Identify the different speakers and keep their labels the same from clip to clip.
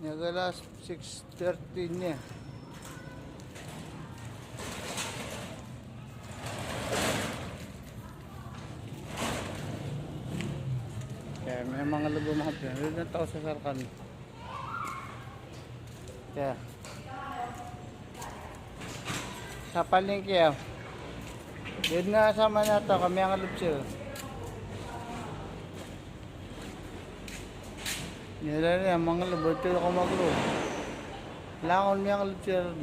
Speaker 1: Nagalas 6:13 niya. Kaya may mga lubo mga pinag na tao sa sarkan. Kaya sa palengke ah. Doon na sama na to kami ang lubsyo. Nila rin ang mga lubo ito ako maglo. Langon niya ang lubsyo.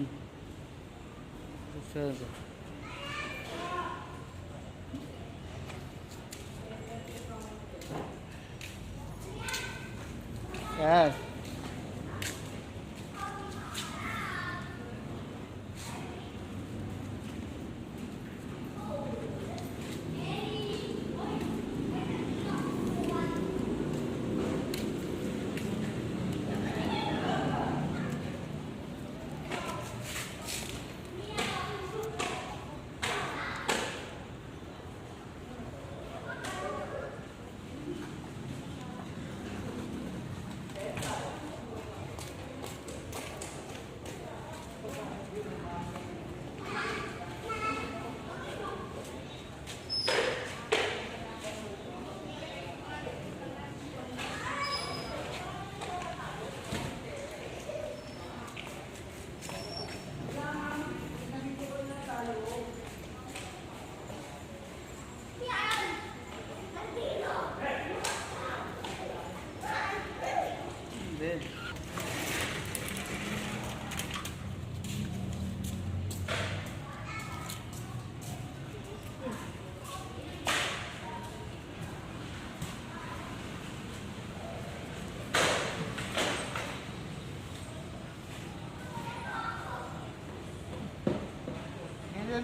Speaker 1: Yan. Then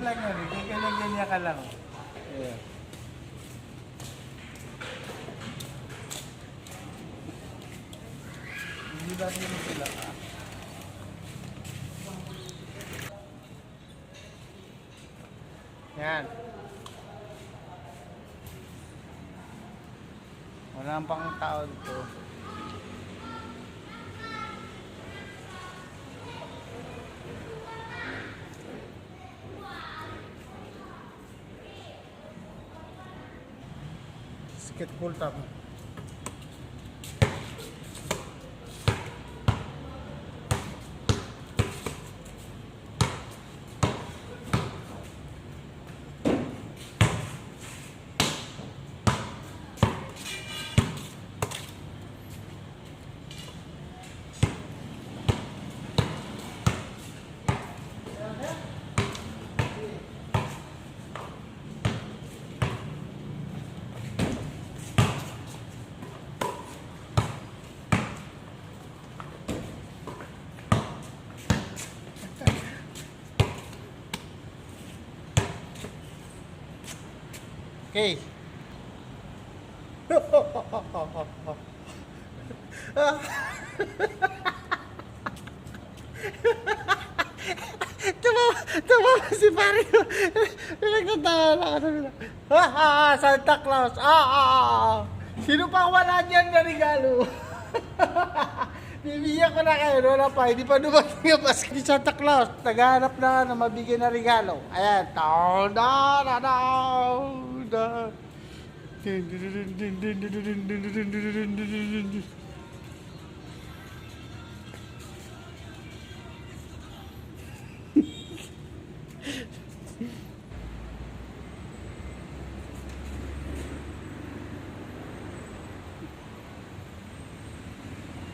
Speaker 1: ganyan lang yan, ganyan ka lang. Yeah. Hindi ba sila sila? Yan. Wala pang tao dito. Skateboard tama. Okay. Tumawa si pare ko. Nagtatawa na ako. Santa Claus. Sino pang wala dyan na regalo? Bibigyan ko na kayo. Wala pa. Hindi pa dumating yung basket ni Santa Claus. Naghahanap na mabigyan na regalo. Ayan. Da.